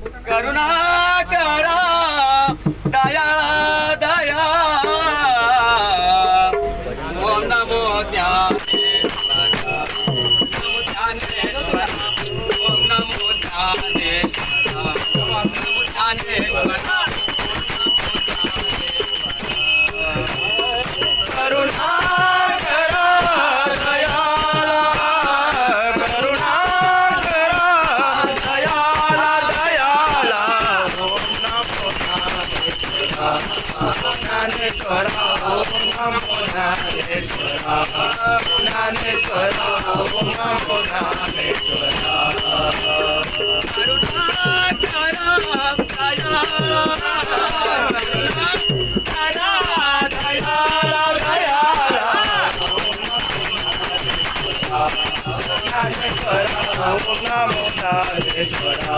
करुणा करा दया दया ओम नमो ज्ञानेश्वरा ओम नमो ज्ञानेश्वरा ओम नमो ज्ञानेश्वरा करुणा करा दयाला करुणा करा दयाला दयाला ओम नमो ज्ञानेश्वरा ओम नमो ज्ञानेश्वरा ज्ञानेश्वरा ओम नमो ज्ञानेश्वरा करुणा करा दयाला ओम नमो ज्ञानेश्वरा